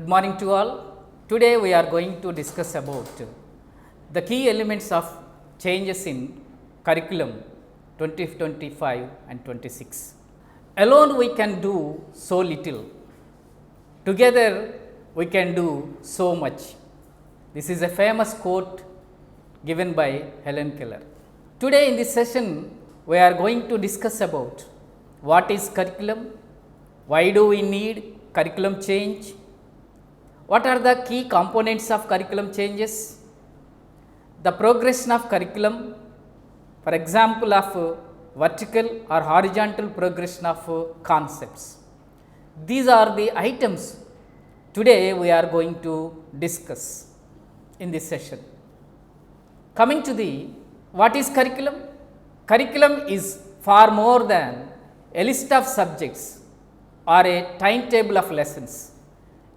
Good morning to all. Today we are going to discuss about the key elements of changes in curriculum 2025 and 26. Alone we can do so little. Together we can do so much. This is a famous quote given by Helen Keller. Today in this session we are going to discuss about what is curriculum, why do we need curriculum change, what are the key components of curriculum changes, the progression of curriculum, for example of vertical or horizontal progression of concepts. These are the items today we are going to discuss in this session. Coming to the what is curriculum? Curriculum is far more than a list of subjects or a timetable of lessons.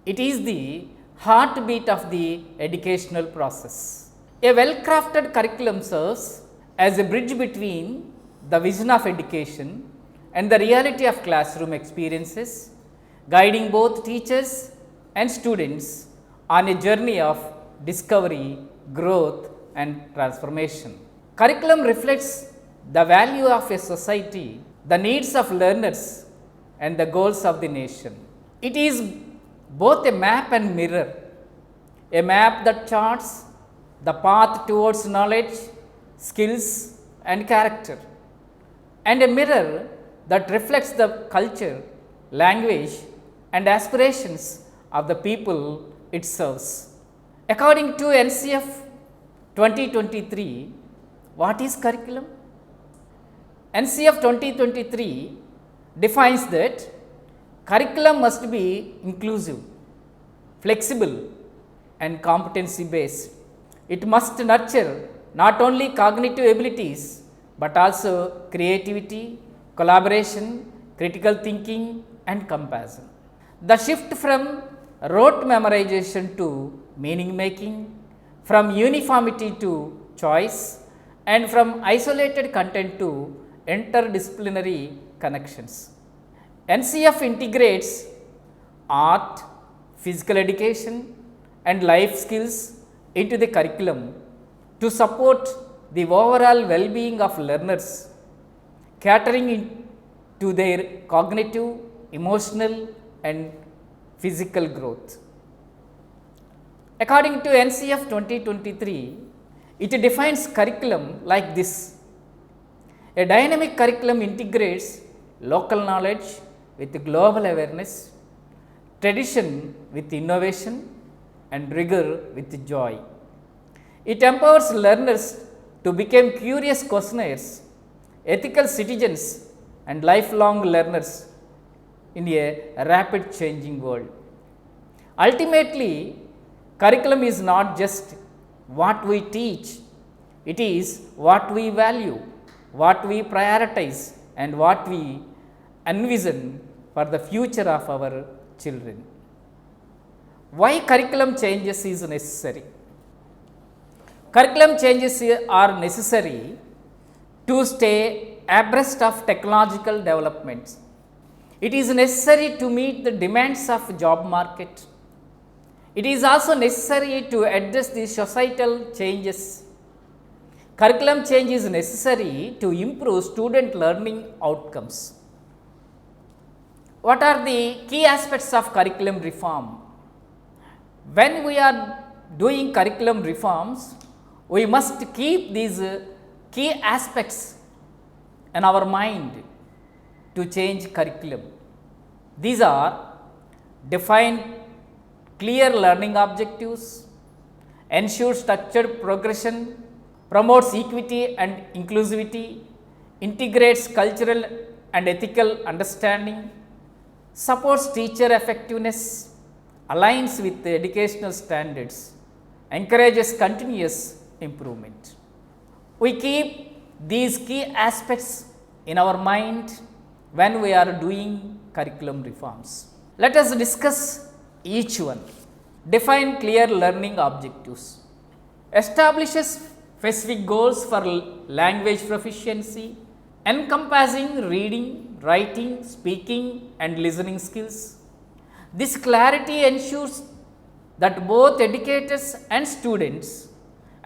It is the heartbeat of the educational process. A well-crafted curriculum serves as a bridge between the vision of education and the reality of classroom experiences, guiding both teachers and students on a journey of discovery, growth and transformation. Curriculum reflects the value of a society, the needs of learners and the goals of the nation. It is both a map and mirror, a map that charts the path towards knowledge, skills and character, and a mirror that reflects the culture, language and aspirations of the people it serves. According to NCF 2023, what is curriculum? NCF 2023 defines that curriculum must be inclusive, flexible and competency based. It must nurture not only cognitive abilities but also creativity, collaboration, critical thinking and compassion. The shift from rote memorization to meaning making, from uniformity to choice and from isolated content to interdisciplinary connections. NCF integrates art, physical education and life skills into the curriculum to support the overall well-being of learners, catering to their cognitive, emotional and physical growth. According to NCF 2023, it defines curriculum like this. A dynamic curriculum integrates local knowledge with global awareness, tradition with innovation and rigor with joy. It empowers learners to become curious questioners, ethical citizens and lifelong learners in a rapid changing world. Ultimately, curriculum is not just what we teach, it is what we value, what we prioritize and what we envision for the future of our children. Why curriculum changes is necessary? Curriculum changes are necessary to stay abreast of technological developments. It is necessary to meet the demands of job market. It is also necessary to address the societal changes. Curriculum change is necessary to improve student learning outcomes. What are the key aspects of curriculum reform? When we are doing curriculum reforms, we must keep these key aspects in our mind to change curriculum. These are define clear learning objectives, ensure structured progression, promotes equity and inclusivity, integrates cultural and ethical understanding, supports teacher effectiveness, aligns with the educational standards, encourages continuous improvement. We keep these key aspects in our mind when we are doing curriculum reforms. Let us discuss each one. Define clear learning objectives. Establishes specific goals for language proficiency, encompassing reading, writing, speaking and listening skills. This clarity ensures that both educators and students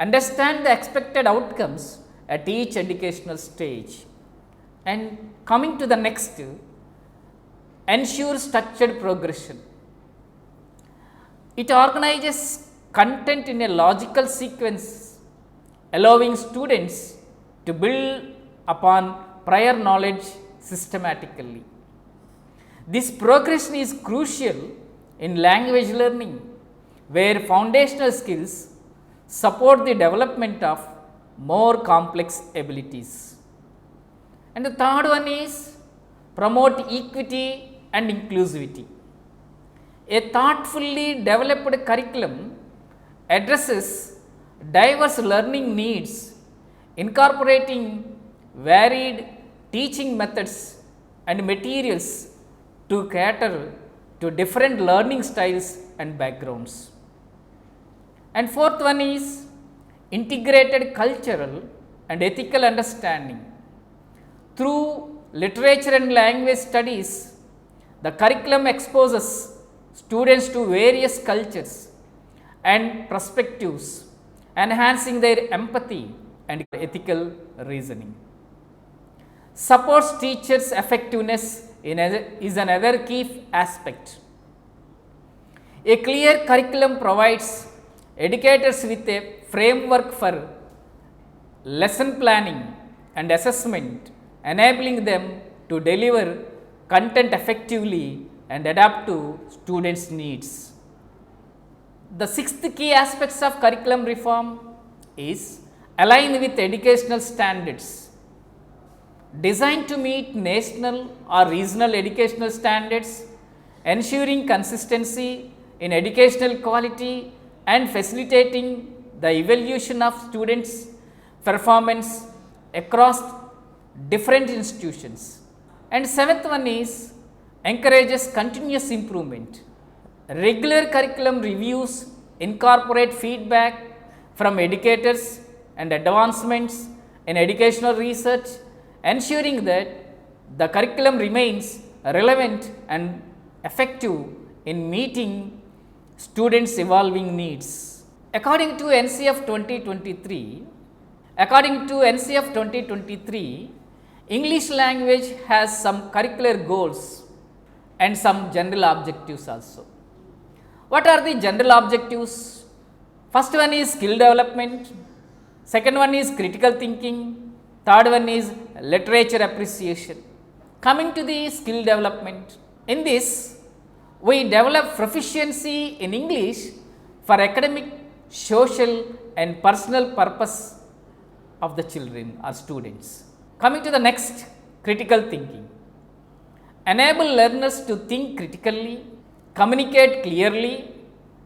understand the expected outcomes at each educational stage. And coming to the next, ensure structured progression. It organizes content in a logical sequence, allowing students to build upon prior knowledge systematically. This progression is crucial in language learning, where foundational skills support the development of more complex abilities. And the third one is promote equity and inclusivity. A thoughtfully developed curriculum addresses diverse learning needs, incorporating varied teaching methods and materials to cater to different learning styles and backgrounds. And fourth one is integrated cultural and ethical understanding. Through literature and language studies, the curriculum exposes students to various cultures and perspectives, enhancing their empathy and ethical reasoning. Supports teachers' effectiveness is another key aspect. A clear curriculum provides educators with a framework for lesson planning and assessment, enabling them to deliver content effectively and adapt to students' needs. The sixth key aspects of curriculum reform is align with educational standards. Designed to meet national or regional educational standards, ensuring consistency in educational quality and facilitating the evaluation of students' performance across different institutions. And seventh one is encourages continuous improvement. Regular curriculum reviews incorporate feedback from educators and advancements in educational research, ensuring that the curriculum remains relevant and effective in meeting students' evolving needs. According to NCF 2023, English language has some curricular goals and some general objectives also. What are the general objectives? First one is skill development, second one is critical thinking, third one is literature appreciation. Coming to the skill development, in this we develop proficiency in English for academic, social and personal purpose of the children or students. Coming to the next, critical thinking. Enable learners to think critically, communicate clearly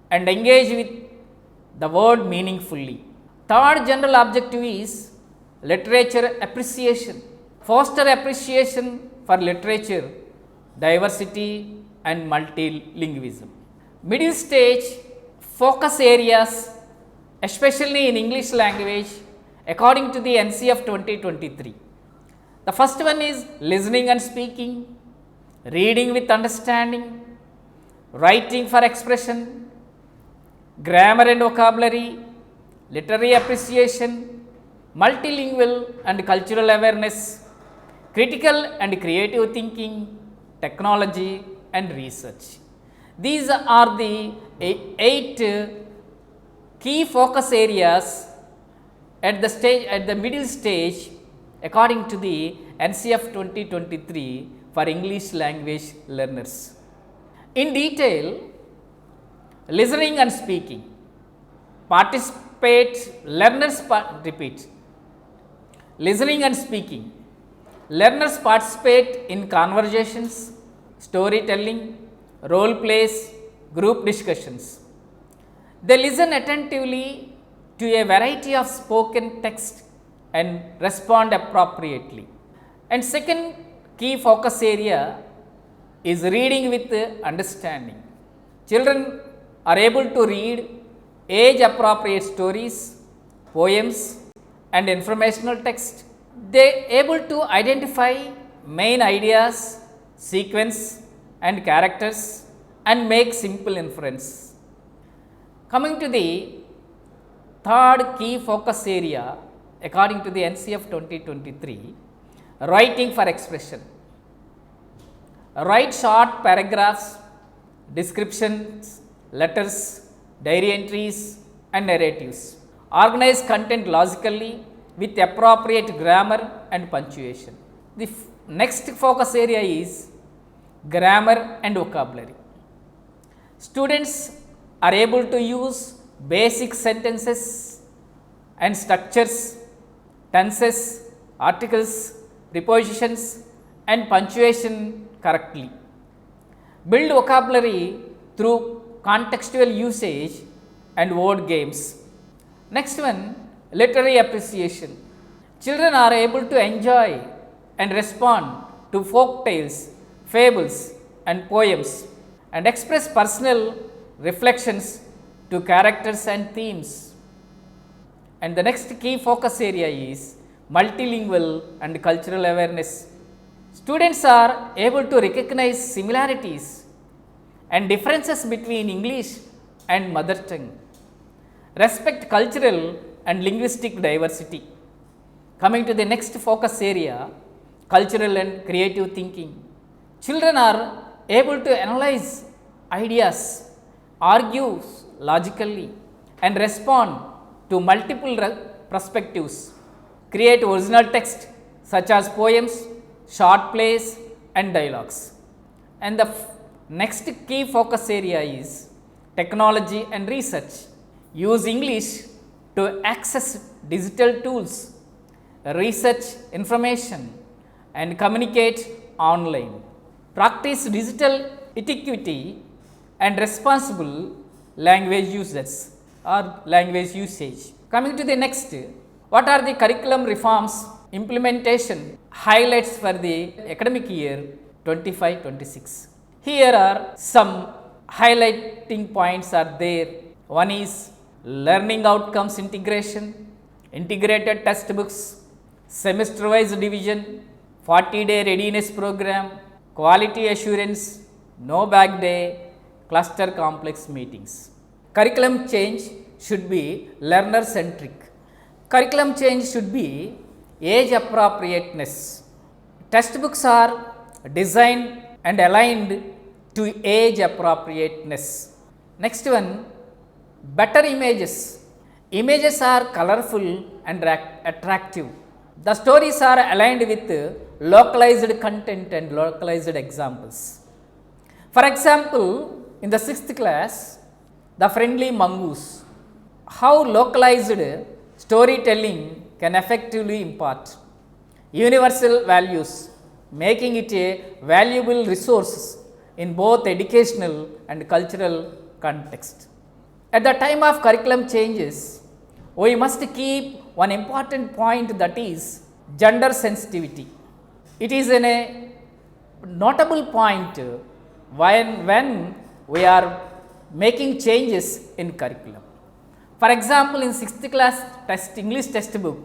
and engage with the world meaningfully. Third general objective is literature appreciation. Foster appreciation for literature, diversity and multilingualism. Middle stage focus areas, especially in English language, according to the NCF 2023. The first one is listening and speaking, reading with understanding, writing for expression, grammar and vocabulary, literary appreciation, multilingual and cultural awareness, critical and creative thinking, technology and research. These are the 8 key focus areas at the middle stage according to the NCF 2023 for English language learners. In detail, listening and speaking. Repeat. Listening and speaking. Learners participate in conversations, storytelling, role plays, group discussions. They listen attentively to a variety of spoken text and respond appropriately. And second key focus area is reading with understanding. Children are able to read age appropriate stories, poems and informational text. They are able to identify main ideas, sequence and characters and make simple inference. Coming to the third key focus area according to the NCF 2023, writing for expression. Write short paragraphs, descriptions, letters, diary entries and narratives. Organize content logically with appropriate grammar and punctuation. The next focus area is grammar and vocabulary. Students are able to use basic sentences and structures, tenses, articles, prepositions and punctuation correctly. Build vocabulary through contextual usage and word games. Next one, literary appreciation. Children are able to enjoy and respond to folk tales, fables and poems and express personal reflections to characters and themes. And the next key focus area is multilingual and cultural awareness. Students are able to recognize similarities and differences between English and mother tongue. Respect cultural and linguistic diversity. Coming to the next focus area, cultural and creative thinking. Children are able to analyze ideas, argue logically and respond to multiple perspectives. Create original text such as poems, short plays and dialogues. And the next key focus area is technology and research. Use English to access digital tools, research information and communicate online. Practice digital etiquette and responsible language users or language usage. Coming to the next, what are the curriculum reforms implementation highlights for the academic year 25-26? Here are some highlighting points are there. One is learning outcomes integration, integrated textbooks, semester-wise division, 40-day readiness program, quality assurance, no back day, cluster complex meetings. Curriculum change should be learner centric. Curriculum change should be age appropriateness. Textbooks are designed and aligned to age appropriateness. Next one, better images. Images are colorful and attractive. The stories are aligned with localized content and localized examples. For example, in the 6th class, The Friendly Mongoose, how localized storytelling can effectively impart universal values, making it a valuable resource in both educational and cultural context. At the time of curriculum changes, we must keep one important point, that is gender sensitivity. It is a notable point when we are making changes in curriculum. For example, in 6th class English textbook,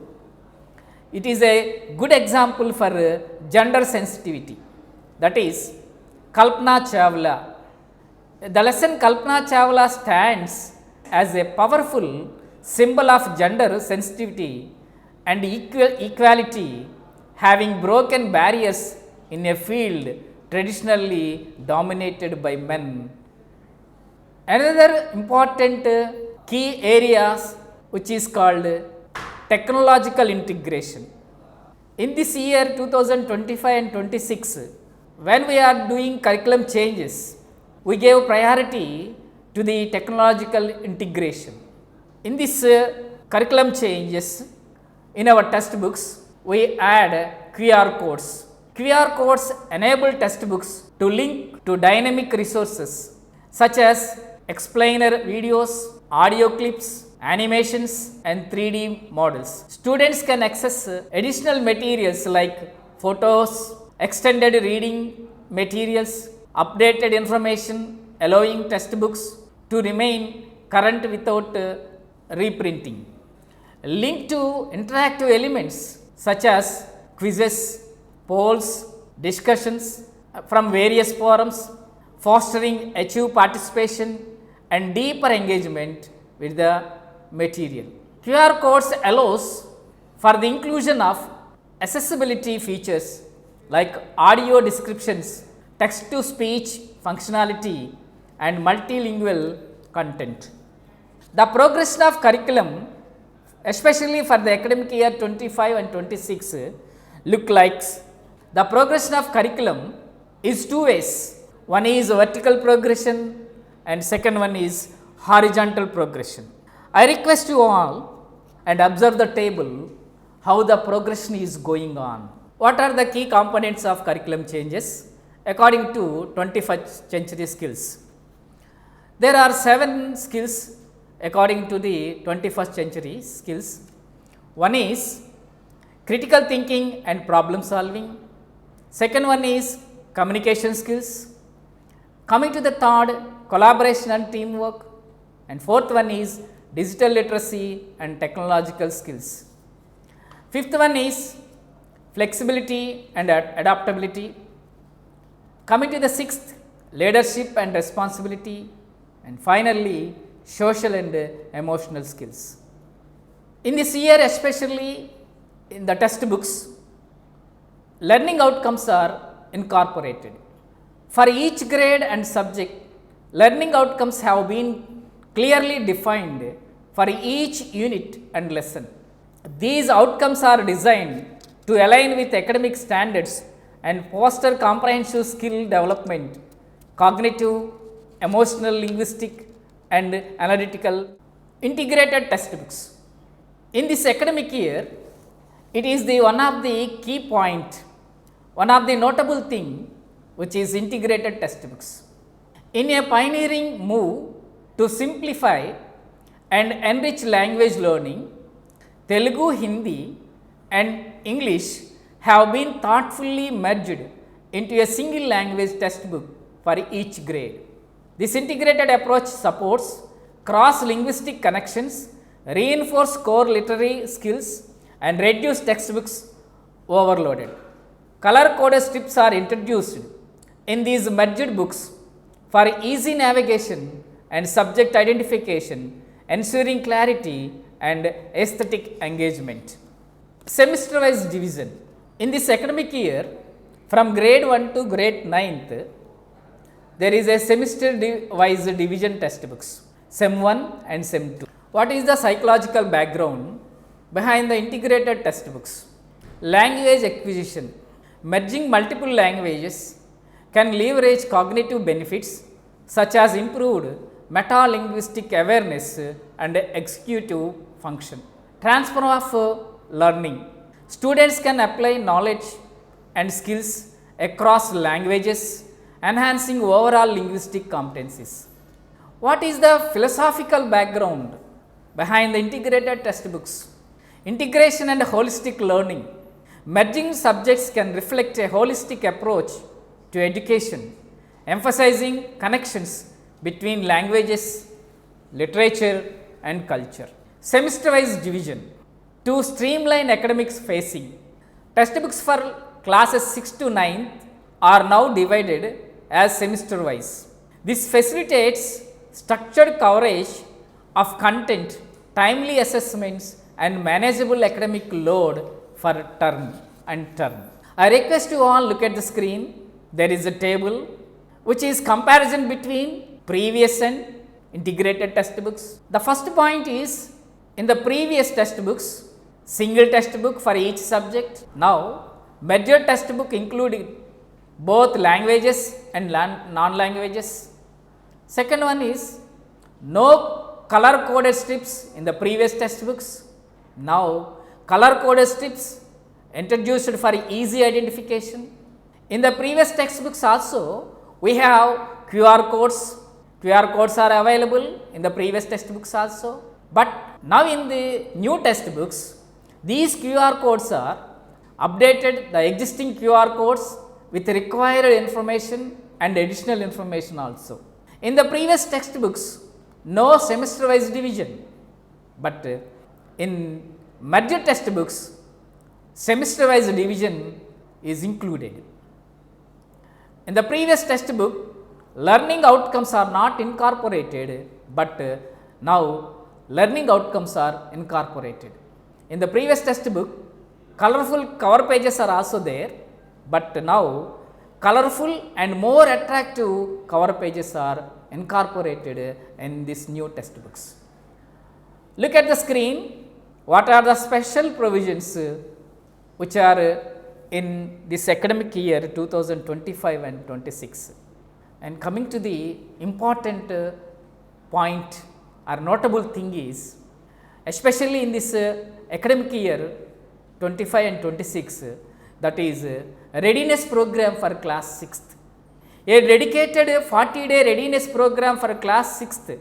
it is a good example for gender sensitivity. That is Kalpana Chawla. The lesson Kalpana Chawla stands as a powerful symbol of gender sensitivity and equality, having broken barriers in a field traditionally dominated by men. Another important key areas which is called technological integration. In this year 2025 and 26, when we are doing curriculum changes, we gave priority to the technological integration. In this curriculum changes, in our textbooks, we add QR codes. QR codes enable textbooks to link to dynamic resources such as explainer videos, audio clips, animations and 3D models. Students can access additional materials like photos, extended reading materials, updated information, allowing textbooks to remain current without reprinting. Link to interactive elements such as quizzes, polls, discussions from various forums, fostering active participation and deeper engagement with the material. QR codes allows for the inclusion of accessibility features like audio descriptions, text to speech functionality and multilingual content. The progression of curriculum, especially for the academic year 25 and 26, look like the progression of curriculum is two ways. One is vertical progression and second one is horizontal progression. I request you all and observe the table how the progression is going on. What are the key components of curriculum changes according to 21st century skills? There are 7 skills according to the 21st century skills. One is critical thinking and problem solving. Second one is communication skills. Coming to the third, collaboration and teamwork. And fourth one is digital literacy and technological skills. Fifth one is flexibility and adaptability. Coming to the sixth, leadership and responsibility. And finally, social and emotional skills. In this year, especially in the textbooks, learning outcomes are incorporated. For each grade and subject, learning outcomes have been clearly defined for each unit and lesson. These outcomes are designed to align with academic standards and foster comprehensive skill development, cognitive, emotional, linguistic and analytical integrated textbooks. In this academic year, it is the one of the key point, one of the notable thing which is integrated textbooks. In a pioneering move to simplify and enrich language learning, Telugu, Hindi and English have been thoughtfully merged into a single language textbook for each grade. This integrated approach supports cross-linguistic connections, reinforce core literary skills and reduce textbooks overloaded. Color-coded strips are introduced in these merged books for easy navigation and subject identification, ensuring clarity and aesthetic engagement. Semester-wise division. In this academic year, from grade 1 to grade 9th, there is a semester-wise division textbooks, Sem 1 and Sem 2. What is the psychological background behind the integrated textbooks? Language acquisition. Merging multiple languages can leverage cognitive benefits such as improved meta-linguistic awareness and executive function. Transfer of learning. Students can apply knowledge and skills across languages, enhancing overall linguistic competencies. What is the philosophical background behind the integrated textbooks? Integration and holistic learning. Merging subjects can reflect a holistic approach to education, emphasizing connections between languages, literature and culture. Semester-wise division. To streamline academics facing, textbooks for classes 6 to 9 are now divided as semester-wise. This facilitates structured coverage of content, timely assessments and manageable academic load for term and term. I request you all look at the screen. There is a table which is comparison between previous and integrated textbooks. The first point is in the previous textbooks, single textbook for each subject. Now, merged textbook including both languages and non-languages. Second one is no color coded strips in the previous textbooks. Now, color coded strips introduced for easy identification. In the previous textbooks also, we have QR codes. QR codes are available in the previous textbooks also. But now in the new textbooks, these QR codes are updated, the existing QR codes with required information and additional information also. In the previous textbooks, no semester-wise division, but in merged textbooks, semester-wise division is included. In the previous textbook, learning outcomes are not incorporated, but now learning outcomes are incorporated. In the previous textbook, colorful cover pages are also there, but now colorful and more attractive cover pages are incorporated in these new textbooks. Look at the screen. What are the special provisions which are in this academic year 2025 and 26? And coming to the important point or notable thing is, especially in this academic year 25 and 26, that is readiness program for class 6th. A dedicated 40-day readiness program for class 6th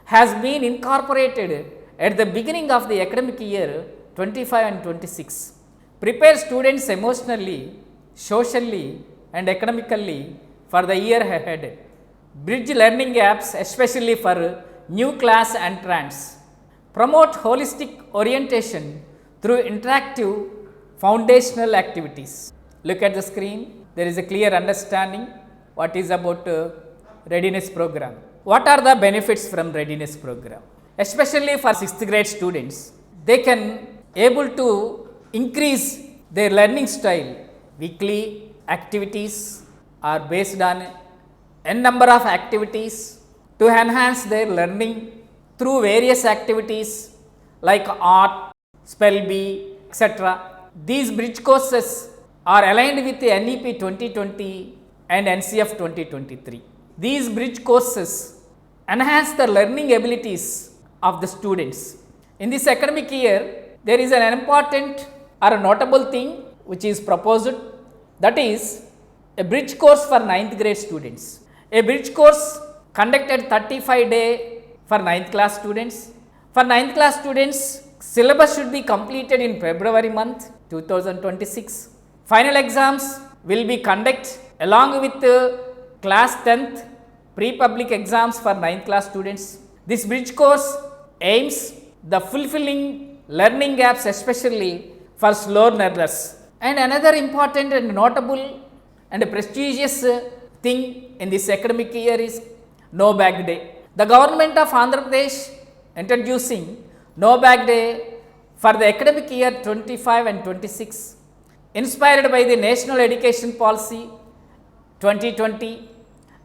has been incorporated at the beginning of the academic year 25 and 26. Prepare students emotionally, socially and academically for the year ahead. Bridge learning gaps, especially for new class entrants. Promote holistic orientation through interactive foundational activities. Look at the screen. There is a clear understanding what is about readiness program. What are the benefits from readiness program? Especially for 6th grade students, they can able to increase their learning style. Weekly activities are based on n number of activities to enhance their learning through various activities like art, spell bee, etc. These bridge courses are aligned with the NEP 2020 and NCF 2023. These bridge courses enhance the learning abilities of the students. In this academic year, there is an important or a notable thing which is proposed, that is a bridge course for 9th grade students. A bridge course conducted 35-day for 9th class students. For 9th class students, syllabus should be completed in February month 2026. Final exams will be conducted along with class 10th pre-public exams for 9th class students. This bridge course aims the fulfilling learning gaps, especially for slow learners. And another important and notable and prestigious thing in this academic year is No Bag Day. The government of Andhra Pradesh introducing No Bag Day for the academic year 25 and 26, inspired by the National Education Policy 2020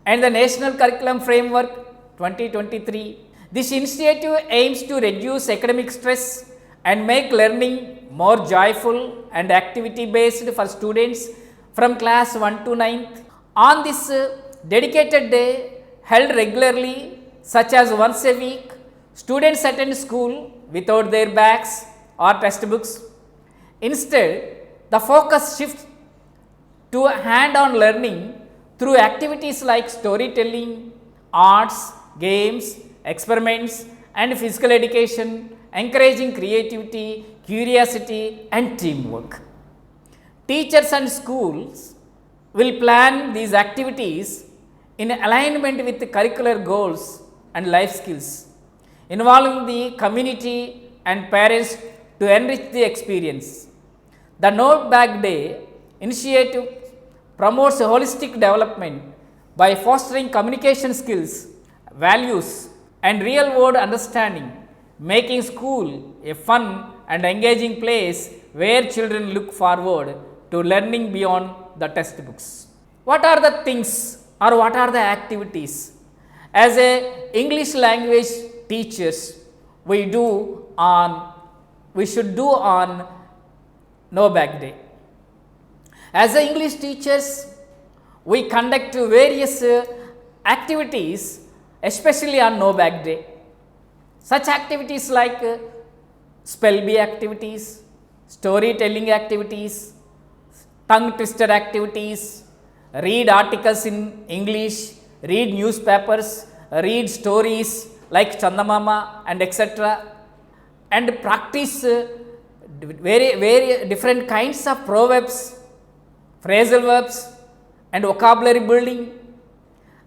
and the National Curriculum Framework 2023. This initiative aims to reduce academic stress and make learning more joyful and activity based for students from class 1 to 9th. On this dedicated day held regularly, such as once a week, students attend school without their bags or textbooks. Instead, the focus shifts to hand-on learning through activities like storytelling, arts, games, experiments and physical education, encouraging creativity, curiosity and teamwork. Teachers and schools will plan these activities in alignment with the curricular goals and life skills, involving the community and parents to enrich the experience. The No Bag Day initiative promotes a holistic development by fostering communication skills, values and real world understanding, making school a fun and engaging place where children look forward to learning beyond the textbooks. What are the things or what are the activities as a English language teachers we should do on No Bag Day? As a English teachers, we conduct various activities, especially on No Bag Day. Such activities like spell bee activities, storytelling activities, tongue twister activities, read articles in English, read newspapers, read stories like Chandamama and etc. and practice very different kinds of proverbs, phrasal verbs and vocabulary building,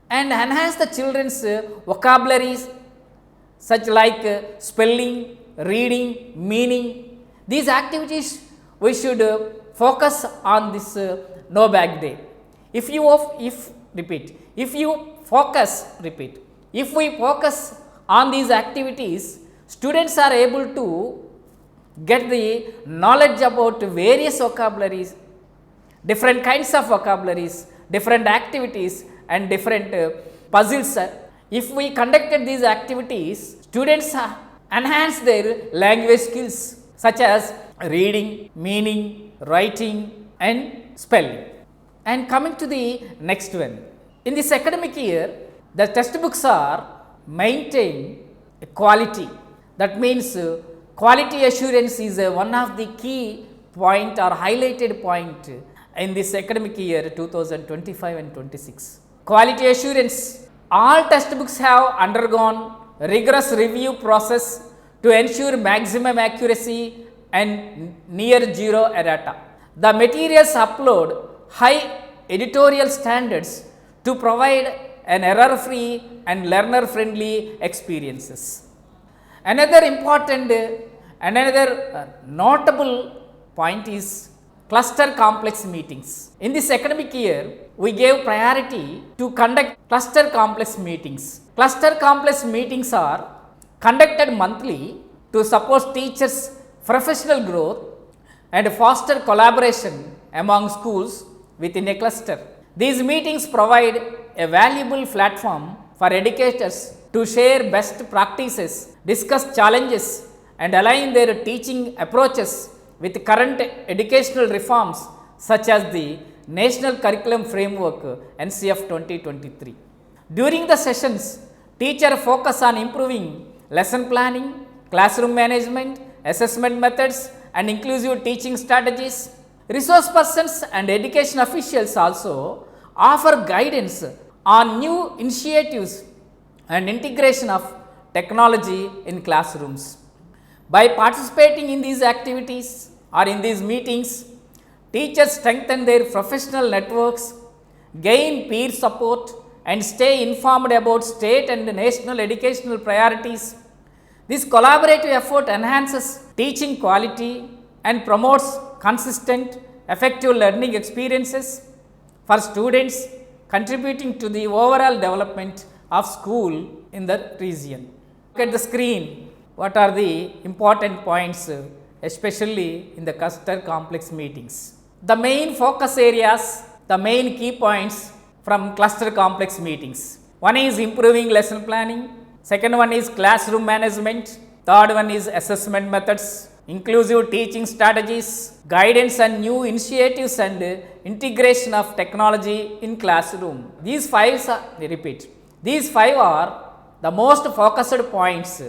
and enhance the children's vocabularies such like spelling, reading, meaning. These activities we should focus on this No Bag Day. If we focus on these activities, Students are able to get the knowledge about various vocabularies, different kinds of vocabularies, different activities and different puzzles. If we conducted these activities, students enhance their language skills such as reading, meaning, writing and spelling. And coming to the next one, in this academic year, the textbooks are maintain quality. That means quality assurance is one of the key point or highlighted point in this academic year 2025 and 26. Quality assurance, all textbooks have undergone rigorous review process to ensure maximum accuracy and near zero errata. The materials upload high editorial standards to provide an error-free and learner-friendly experiences. Another notable point is cluster complex meetings. In this academic year, we gave priority to conduct cluster complex meetings. Cluster complex meetings are conducted monthly to support teachers' professional growth and foster collaboration among schools within a cluster. These meetings provide a valuable platform for educators to share best practices, discuss challenges and align their teaching approaches with current educational reforms such as the National Curriculum Framework NCF 2023. During the sessions, teachers focus on improving lesson planning, classroom management, assessment methods and inclusive teaching strategies. Resource persons and education officials also offer guidance on new initiatives and integration of technology in classrooms. By participating in these activities or in these meetings, teachers strengthen their professional networks, gain peer support and stay informed about state and national educational priorities. This collaborative effort enhances teaching quality and promotes consistent, effective learning experiences for students, contributing to the overall development of school in the region. Look at the screen. What are the important points, especially in the cluster complex meetings? The main focus areas, the main key points from cluster complex meetings. One is improving lesson planning, second one is classroom management, third one is assessment methods, inclusive teaching strategies, guidance and new initiatives and integration of technology in classroom. These five are the most focused points,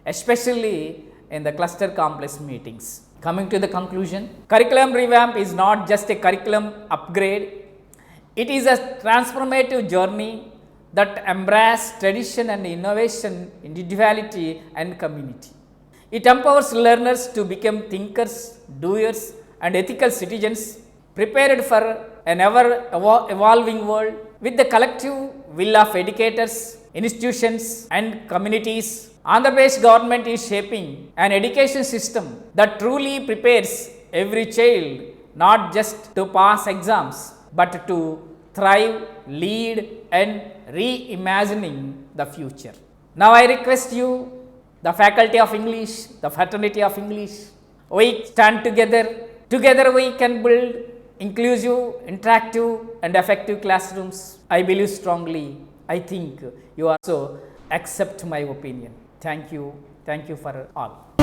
especially in the cluster complex meetings. Coming to the conclusion, curriculum revamp is not just a curriculum upgrade, it is a transformative journey that embraces tradition and innovation, individuality and community. It empowers learners to become thinkers, doers and ethical citizens prepared for an ever evolving world. With the collective will of educators, institutions and communities, Andhra Pradesh government is shaping an education system that truly prepares every child not just to pass exams but to thrive, lead and reimagining the future. Now I request you, the faculty of English, the fraternity of English, we stand together. Together we can build inclusive, interactive and effective classrooms. I believe strongly. I think you also accept my opinion. Thank you for all.